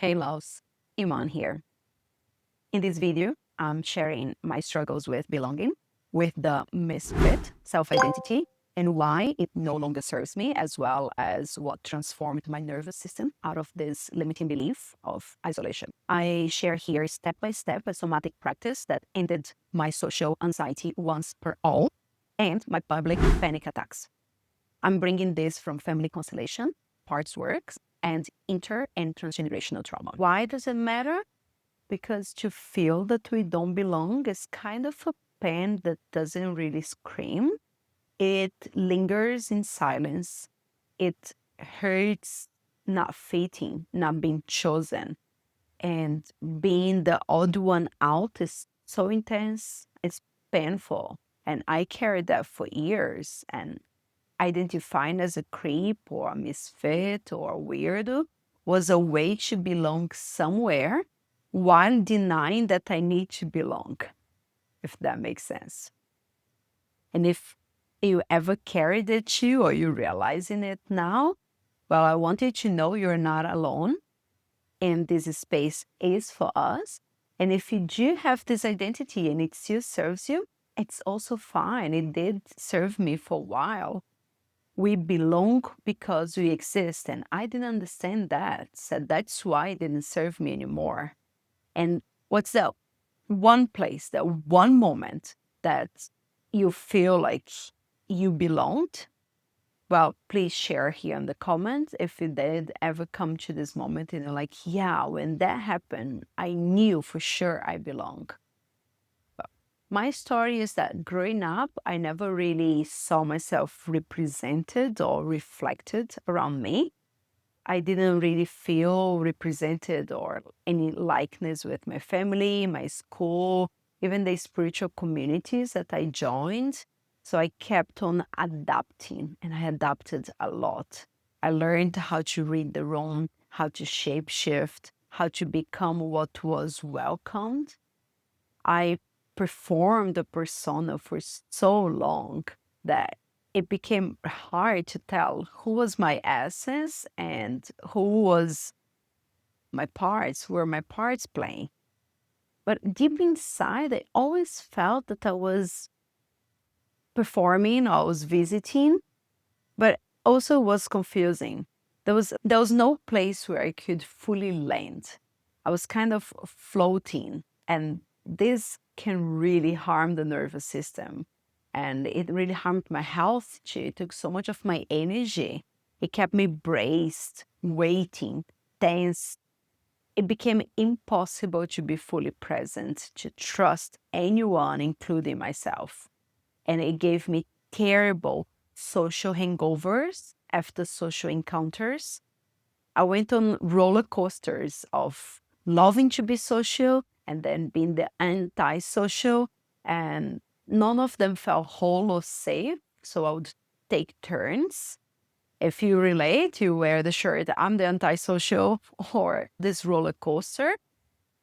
Hey loves, Iman here. In this video, I'm sharing my struggles with belonging, with the misfit self-identity, and why it no longer serves me, as well as what transformed my nervous system out of this limiting belief of isolation. I share here step by step a somatic practice that ended my social anxiety once per all and my public panic attacks. I'm bringing this from family constellation, parts works, and inter and transgenerational trauma. Why does it matter? Because to feel that we don't belong is kind of a pain that doesn't really scream. It lingers in silence. It hurts not fitting, not being chosen. And being the odd one out is so intense, it's painful. And I carried that for years. And identifying as a creep or a misfit or a weirdo was a way to belong somewhere while denying that I need to belong, if that makes sense. And if you ever carried it too, or you're realizing it now, well, I want you to know you're not alone and this space is for us. And if you do have this identity and it still serves you, it's also fine. It did serve me for a while. We belong because we exist. And I didn't understand that. So that's why it didn't serve me anymore. And what's the one place, the one moment that you feel like you belonged? Well, please share here in the comments if you did ever come to this moment and you're like, yeah, when that happened, I knew for sure I belong. My story is that growing up, I never really saw myself represented or reflected around me. I didn't really feel represented or any likeness with my family, my school, even the spiritual communities that I joined. So I kept on adapting and I adapted a lot. I learned how to read the room, how to shape shift, how to become what was welcomed. I performed a persona for so long that it became hard to tell who was my essence and who was my parts, who were my parts playing. But deep inside, I always felt that I was performing, I was visiting, but also was confusing. There was no place where I could fully land. I was kind of floating, and this can really harm the nervous system. And it really harmed my health too. It took so much of my energy. It kept me braced, waiting, tense. It became impossible to be fully present, to trust anyone, including myself. And it gave me terrible social hangovers after social encounters. I went on roller coasters of loving to be social and then being the anti-social, and none of them felt whole or safe. So I would take turns. If you relate, you wear the shirt, I'm the antisocial, or this roller coaster.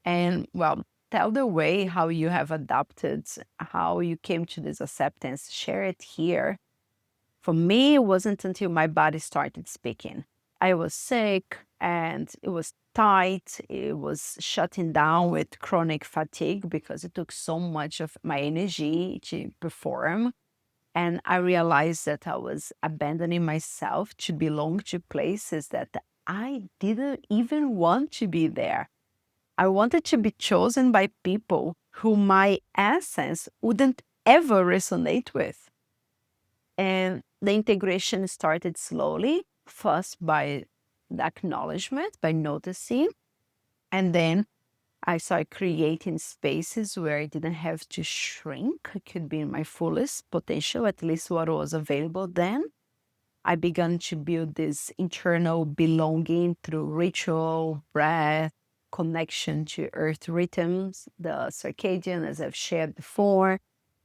And well, tell the way how you have adapted, how you came to this acceptance. Share it here. For me, it wasn't until my body started speaking. I was sick and it was tight. It was shutting down with chronic fatigue because it took so much of my energy to perform. And I realized that I was abandoning myself to belong to places that I didn't even want to be there. I wanted to be chosen by people who my essence wouldn't ever resonate with. And the integration started slowly, first by the acknowledgement, by noticing. And then I started creating spaces where I didn't have to shrink. I could be in my fullest potential, at least what was available then. I began to build this internal belonging through ritual, breath, connection to earth rhythms, the circadian, as I've shared before,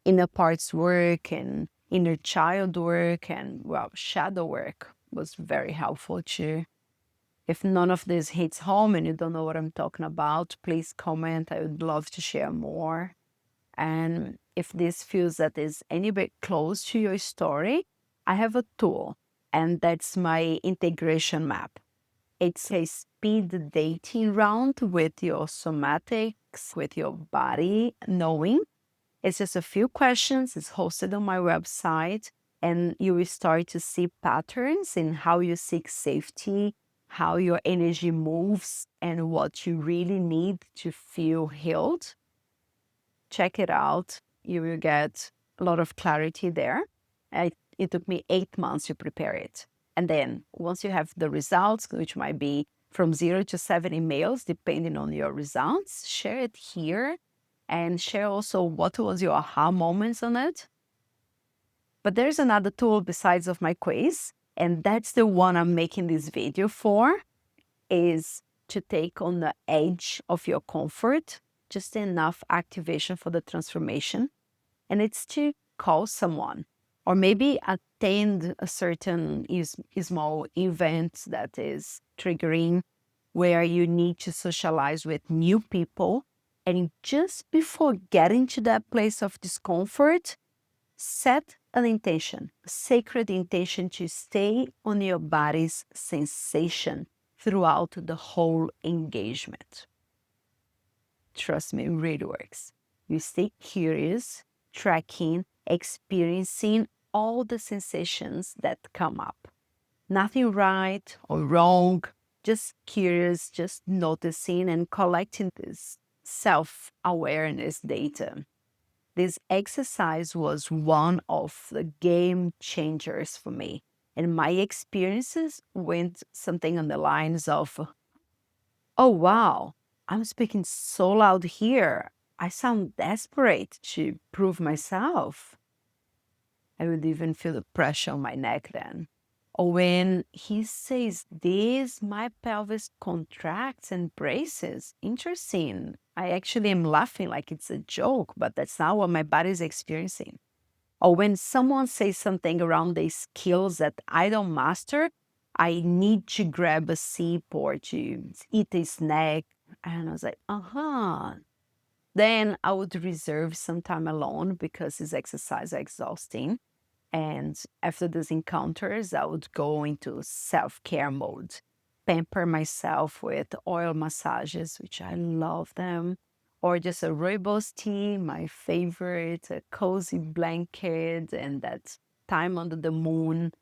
inner parts work and inner child work, and well, shadow work was very helpful too. If none of this hits home and you don't know what I'm talking about, please comment. I would love to share more. And if this feels that is any bit close to your story, I have a tool, and that's my integration map. It's a speed dating round with your somatics, with your body knowing. It's just a few questions. It's hosted on my website, and you will start to see patterns in how you seek safety, how your energy moves, and what you really need to feel healed. Check it out. You will get a lot of clarity there. It took me 8 months to prepare it. And then once you have the results, which might be from 0 to 7 emails, depending on your results, share it here and share also what was your aha moments on it. But there's another tool besides of my quiz, and that's the one I'm making this video for, is to take on the edge of your comfort, just enough activation for the transformation. And it's to call someone or maybe attend a certain small event that is triggering where you need to socialize with new people. And just before getting to that place of discomfort, set an intention, a sacred intention to stay on your body's sensation throughout the whole engagement. Trust me, it really works. You stay curious, tracking, experiencing all the sensations that come up. Nothing right or wrong, just curious, just noticing and collecting this self-awareness data. This exercise was one of the game changers for me. And my experiences went something on the lines of, oh, wow, I'm speaking so loud here. I sound desperate to prove myself. I would even feel the pressure on my neck then. Or when he says this, my pelvis contracts and braces. Interesting. I actually am laughing like it's a joke, but that's not what my body is experiencing. Or when someone says something around the skills that I don't master, I need to grab a sip or to eat a snack. And I was like, Then I would reserve some time alone because this exercise is exhausting. And after these encounters, I would go into self-care mode, pamper myself with oil massages, which I love them, or just a rooibos tea, my favorite, a cozy blanket, and that time under the moon.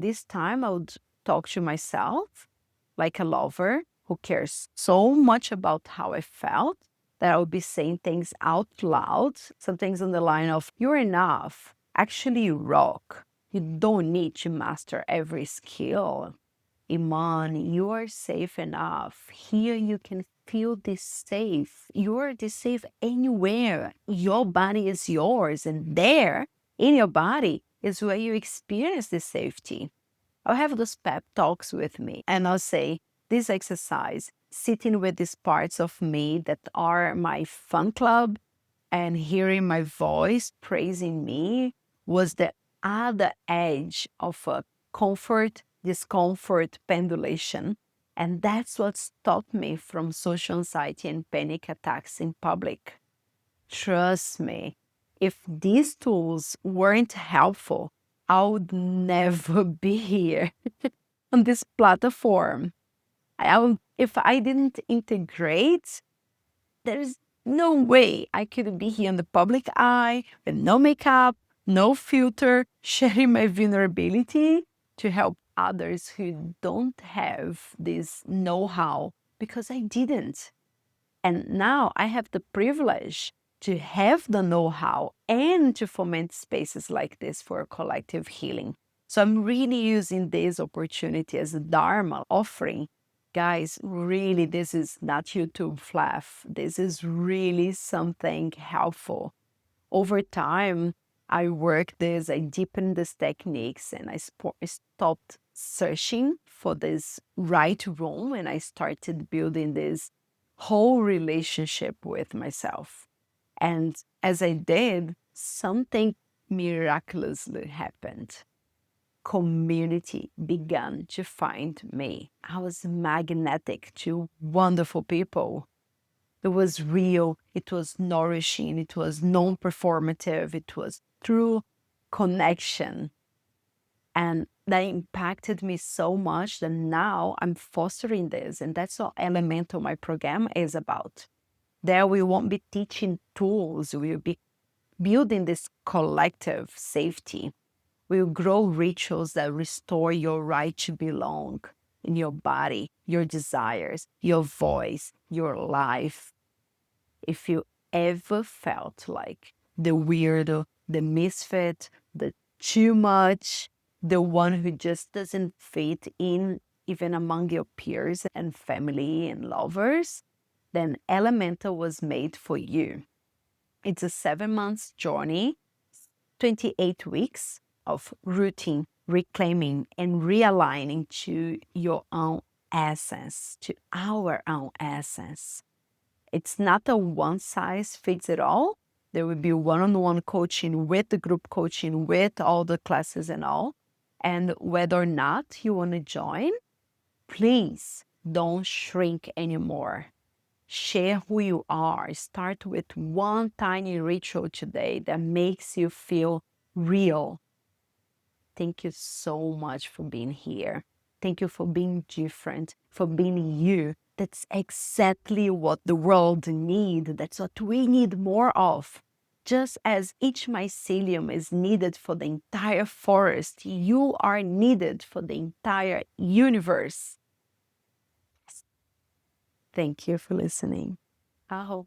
This time I would talk to myself like a lover who cares so much about how I felt that I would be saying things out loud, some things on the line of, you're enough. Actually, you rock. You don't need to master every skill. Iman, you are safe enough. Here you can feel this safe. You are this safe anywhere. Your body is yours. And there, in your body, is where you experience this safety. I'll have those pep talks with me. And I'll say, this exercise, sitting with these parts of me that are my fun club and hearing my voice praising me, was the other edge of a comfort, discomfort pendulation. And that's what stopped me from social anxiety and panic attacks in public. Trust me, if these tools weren't helpful, I would never be here on this platform. If I didn't integrate, there's no way I could be here in the public eye with no makeup, no filter, sharing my vulnerability to help others who don't have this know-how, because I didn't. And now I have the privilege to have the know-how and to foment spaces like this for collective healing. So I'm really using this opportunity as a Dharma offering. Guys, really, this is not YouTube fluff. This is really something helpful. Over time, I worked this, I deepened these techniques, and I stopped searching for this right room, and I started building this whole relationship with myself. And as I did, something miraculously happened. Community began to find me. I was magnetic to wonderful people. It was real, it was nourishing, it was non-performative, it was true connection. And that impacted me so much that now I'm fostering this. And that's what Elemental, my program, is about. There we won't be teaching tools, we'll be building this collective safety. We'll grow rituals that restore your right to belong in your body, your desires, your voice, your life. If you ever felt like the weirdo, the misfit, the too much, the one who just doesn't fit in even among your peers and family and lovers, then Elemental was made for you. It's a 7 month journey, 28 weeks of rooting, reclaiming, and realigning to your own essence, to our own essence. It's not a one size fits it all. There will be one-on-one coaching with the group coaching, with all the classes and all. And whether or not you want to join, please don't shrink anymore. Share who you are. Start with one tiny ritual today that makes you feel real. Thank you so much for being here. Thank you for being different, for being you. That's exactly what the world needs. That's what we need more of. Just as each mycelium is needed for the entire forest, you are needed for the entire universe. Thank you for listening. Aho.